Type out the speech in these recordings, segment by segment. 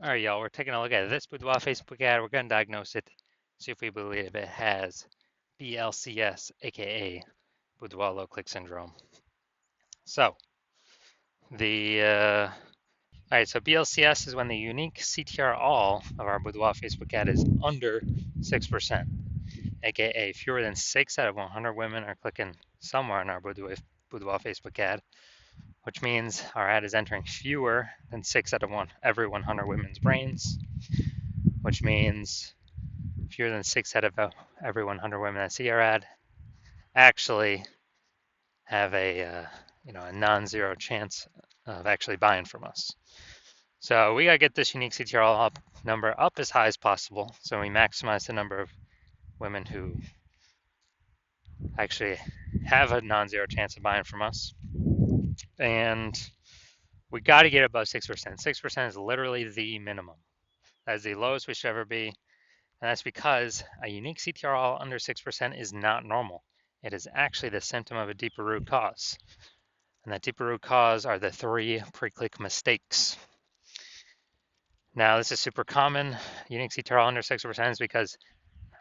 All right, y'all, we're taking a look at this Boudoir Facebook ad. We're going to diagnose it, see if we believe it has BLCS, aka Boudoir low click syndrome. So, all right, so BLCS is when the unique CTR all of our Boudoir Facebook ad is under 6%, aka fewer than 6 out of 100 women are clicking somewhere on our Boudoir Facebook ad, which means our ad is entering fewer than 6 out of every 100 women's brains, which means fewer than 6 out of every 100 women that see our ad actually have a non-zero chance of actually buying from us. So we gotta get this unique CTR number up as high as possible, so we maximize the number of women who actually have a non-zero chance of buying from us, and we got to get above 6%. 6% is literally the minimum. That is the lowest we should ever be, and that's because a unique CTR all under 6% is not normal. It is actually the symptom of a deeper root cause. And that deeper root cause are the 3 pre-click mistakes. Now, this is super common. Unique CTR all under 6% is because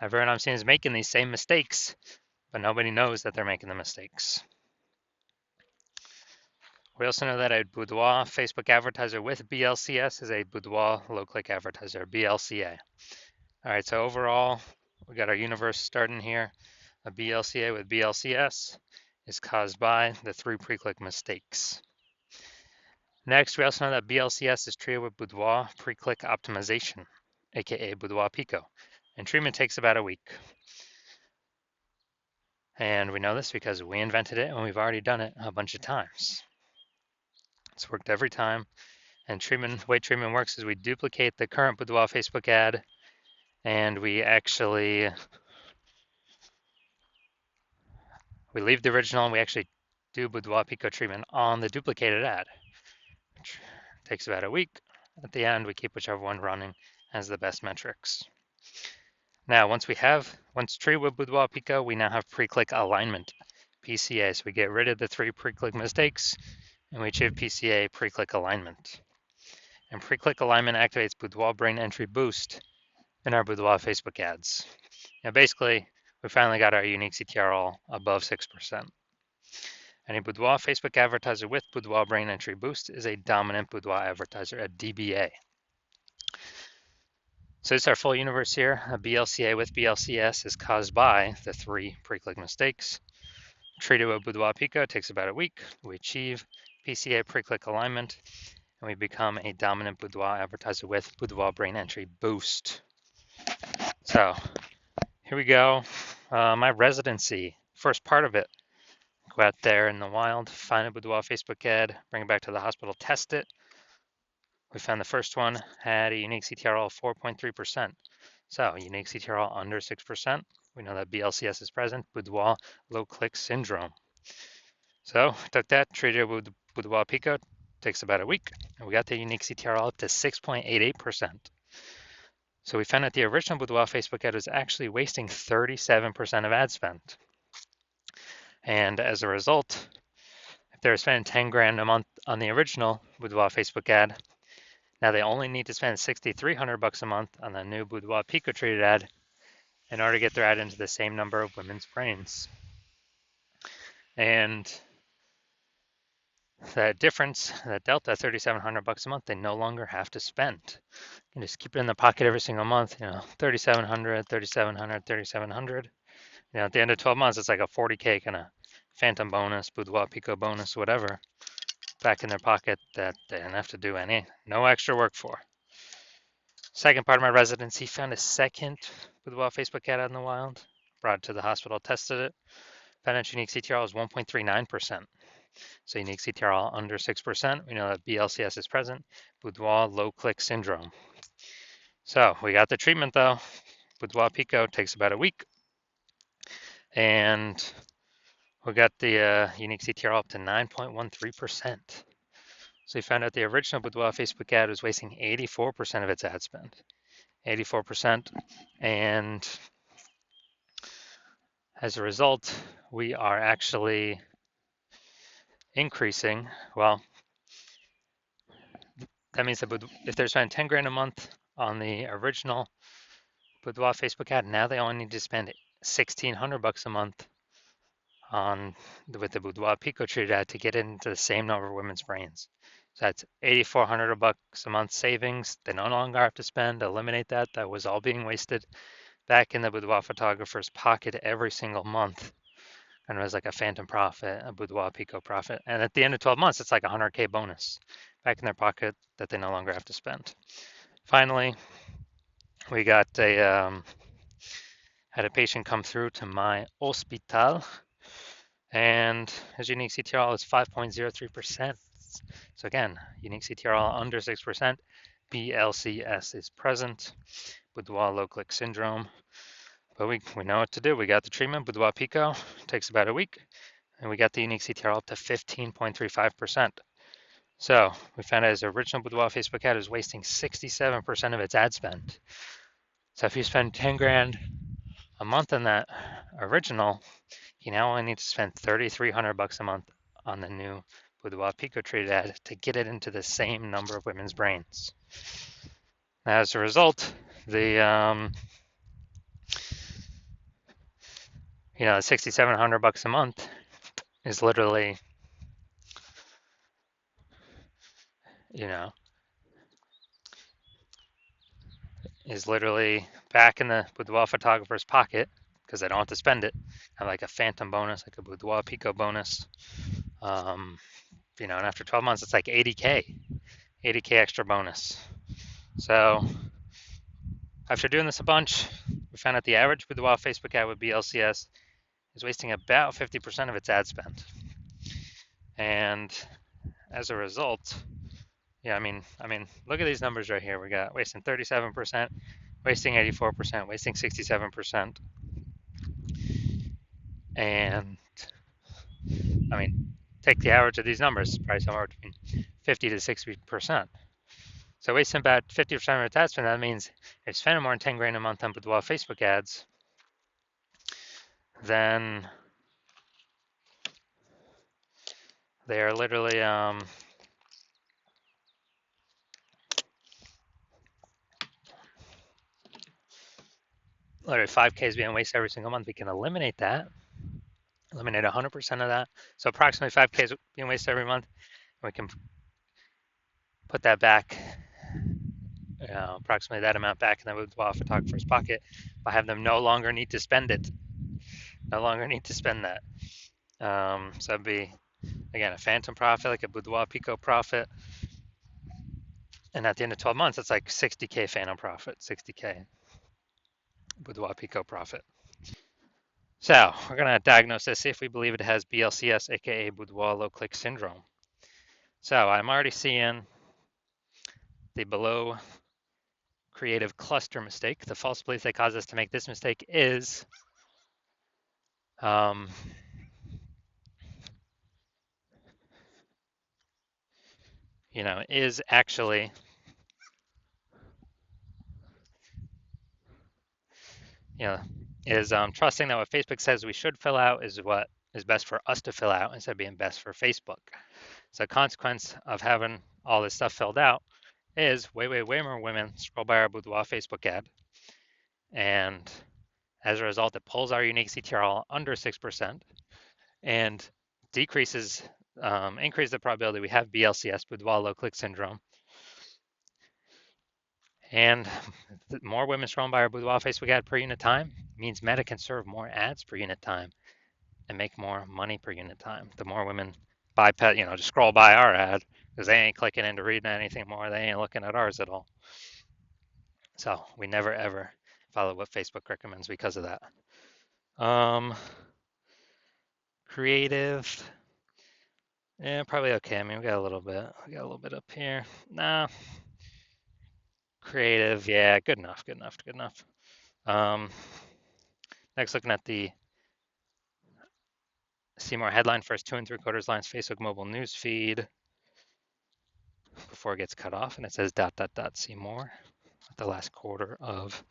everyone I'm seeing is making these same mistakes, but nobody knows that they're making the mistakes. We also know that a Boudoir Facebook advertiser with BLCS is a Boudoir low-click advertiser, BLCA. All right, so overall, we got our universe starting here. A BLCA with BLCS is caused by the 3 pre-click mistakes. Next, we also know that BLCS is treated with Boudoir pre-click optimization, aka Boudoir Pico, and treatment takes about a week. And we know this because we invented it and we've already done it a bunch of times. It's worked every time. And the way treatment works is we duplicate the current Boudoir Facebook ad, and we leave the original and we actually do Boudoir Pico treatment on the duplicated ad, which takes about a week. At the end, we keep whichever one running as the best metrics. Now, once treated with Boudoir Pico, we now have pre-click alignment, PCA. So we get rid of the 3 pre-click mistakes and we achieve PCA, pre-click alignment. And pre-click alignment activates Boudoir brain entry boost in our Boudoir Facebook ads. Now, basically, we finally got our unique CTR all above 6%. And a Boudoir Facebook advertiser with Boudoir brain entry boost is a dominant Boudoir advertiser, a DBA. So this is our full universe here. A BLCA with BLCS is caused by the 3 pre-click mistakes. Treated with Boudoir Pico takes about a week. We achieve PCA pre-click alignment, and we become a dominant Boudoir advertiser with Boudoir brain entry boost. So here we go. My residency, first part of it. Go out there in the wild, find a Boudoir Facebook ad, bring it back to the hospital, test it. We found the first one had a unique CTR of 4.3%. So unique CTR under 6%. We know that BLCS is present, Boudoir low click syndrome. So took that, treated it with Boudoir Pico, takes about a week, and we got the unique CTR up to 6.88%. So we found that the original Boudoir Facebook ad was actually wasting 37% of ad spend. And as a result, if they're spending 10 grand a month on the original Boudoir Facebook ad, now they only need to spend $6,300 a month on the new Boudoir Pico treated ad in order to get their ad into the same number of women's brains. And that difference, that delta, $3,700 a month, they no longer have to spend. You can just keep it in the pocket every single month, $3,700, $3,700, $3,700. At the end of 12 months, it's like a 40K kind of phantom bonus, Boudoir Pico bonus, whatever, back in their pocket that they didn't have to do no extra work for. Second part of my residency, found a second Boudoir Facebook ad out in the wild, brought it to the hospital, tested it, found its unique CTR was 1.39%. So unique CTR under 6%. We know that BLCS is present, Boudoir low click syndrome. So we got the treatment though. Boudoir Pico takes about a week. And we got the unique CTR up to 9.13%. So we found out the original Boudoir Facebook ad was wasting 84% of its ad spend. 84%. And as a result, we are actually increasing, that means that if they're spending 10 grand a month on the original Boudoir Facebook ad, now they only need to spend 1,600 bucks a month on with the Boudoir Pico treated ad to get into the same number of women's brains. So that's 8,400 bucks a month savings. They no longer have to spend. Eliminate that. That was all being wasted back in the boudoir photographer's pocket every single month. And it was like a phantom profit, a Boudoir Pico profit. And at the end of 12 months, it's like a 100K bonus back in their pocket that they no longer have to spend. Finally, we got had a patient come through to my hospital, and his unique CTR is 5.03%. So again, unique CTR under 6%. BLCS is present. Boudoir low click syndrome. But we know what to do. We got the treatment, Boudoir Pico, takes about a week, and we got the unique CTR up to 15.35%. So we found out his original Boudoir Facebook ad is wasting 67% of its ad spend. So if you spend 10 grand a month on that original, you now only need to spend 3,300 bucks a month on the new Boudoir Pico treated ad to get it into the same number of women's brains. Now, as a result, the 6,700 bucks a month is literally, back in the boudoir photographer's pocket because they don't have to spend it. Have like a phantom bonus, like a Boudoir Pico bonus. And after 12 months, it's like 80K extra bonus. So after doing this a bunch, we found out the average Boudoir Facebook ad with BLCS is wasting about 50% of its ad spend. And as a result, look at these numbers right here. We got wasting 37%, wasting 84%, wasting 67%. And take the average of these numbers, probably somewhere between 50 to 60%. So wasting about 50% of its ad spend, that means if spending more than 10 grand a month on Boudoir Facebook ads, then they are literally 5K is being wasted every single month. We can eliminate that, eliminate 100% of that. So approximately 5K is being wasted every month. We can put that back, approximately that amount back in the Boudoir photographer's pocket by having them no longer need to spend it, no longer need to spend that. So it'd be, again, a phantom profit, like a Boudoir Pico profit. And at the end of 12 months, it's like 60K phantom profit, 60K Boudoir Pico profit. So we're going to diagnose this, see if we believe it has BLCS, aka Boudoir low click syndrome. So I'm already seeing the below creative cluster mistake. The false belief that caused us to make this mistake is is actually trusting that what Facebook says we should fill out is what is best for us to fill out instead of being best for Facebook. So the consequence of having all this stuff filled out is way more women scroll by our Boudoir Facebook ad. And as a result, it pulls our unique CTR under 6% and increases the probability we have BLCS, Boudoir low click syndrome. And more women scrolling by our Boudoir Facebook ad per unit time means Meta can serve more ads per unit time and make more money per unit time. The more women just scroll by our ad because they ain't clicking into reading anything more. They ain't looking at ours at all. So we never ever follow what Facebook recommends because of that. Creative, yeah, probably okay. We got a little bit up here. Nah. Creative, yeah, good enough. Next, looking at the see more headline first 2 3/4 lines Facebook mobile news feed before it gets cut off, and it says ... see more at the last quarter of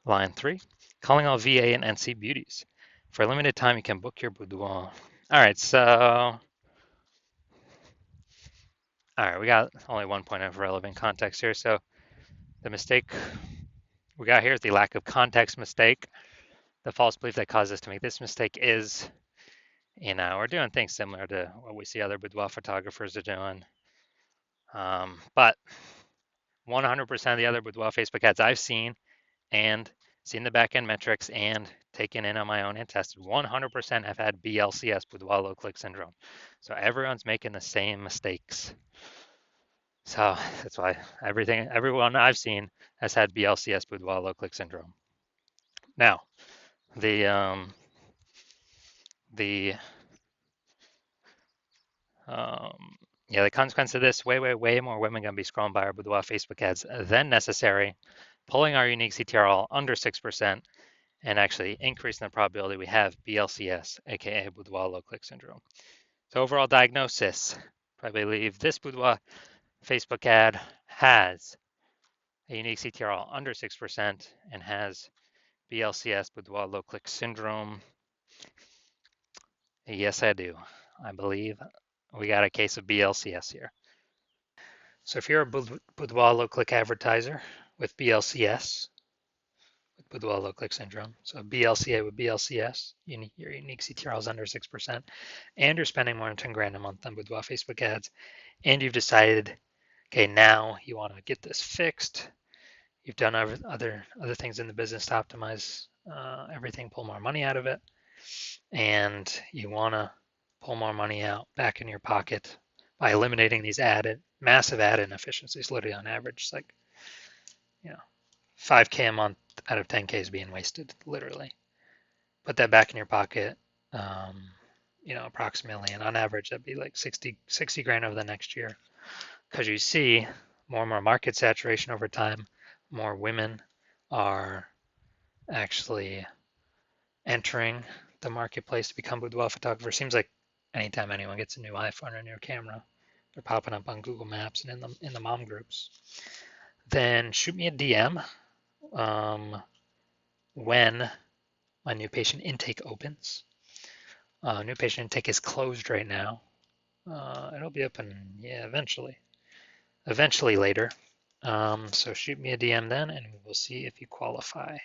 line 3. Calling all VA and NC beauties. For a limited time, you can book your boudoir. All right, so All right, we got only one point of relevant context here. So the mistake we got here is the lack of context mistake. The false belief that caused us to make this mistake is, we're doing things similar to what we see other boudoir photographers are doing. But 100% of the other boudoir Facebook ads I've seen and seen the back end metrics and taken in on my own and tested, 100% have had BLCS, boudoir low click syndrome. So everyone's making the same mistakes. So that's why everyone I've seen has had BLCS, boudoir low click syndrome. Now, the the yeah, the consequence of this, way more women gonna be scrolling by our boudoir Facebook ads than necessary, pulling our unique CTR all under 6%, and actually increasing the probability we have BLCS, aka boudoir low click syndrome. So overall diagnosis, probably believe this boudoir Facebook ad has a unique CTR all under 6% and has BLCS, boudoir low click syndrome. Yes, I do. I believe we got a case of BLCS here. So if you're a boudoir low click advertiser with BLCS, with boudoir low click syndrome, so BLCA with BLCS, your unique CTR is under 6%, and you're spending more than 10 grand a month on boudoir Facebook ads, and you've decided, okay, now you want to get this fixed. You've done other things in the business to optimize everything, pull more money out of it, and you want to pull more money out back in your pocket by eliminating these massive ad inefficiencies. Literally on average, like 5K a month out of 10K is being wasted, literally. Put that back in your pocket, approximately, and on average that'd be like 60 grand over the next year, because you see more and more market saturation over time. More women are actually entering the marketplace to become boudoir photographers. Seems like anytime anyone gets a new iPhone or a new camera, they're popping up on Google Maps and in the mom groups. Then shoot me a DM when my new patient intake opens. New patient intake is closed right now. It'll be open, eventually later. So shoot me a DM then, and we'll see if you qualify.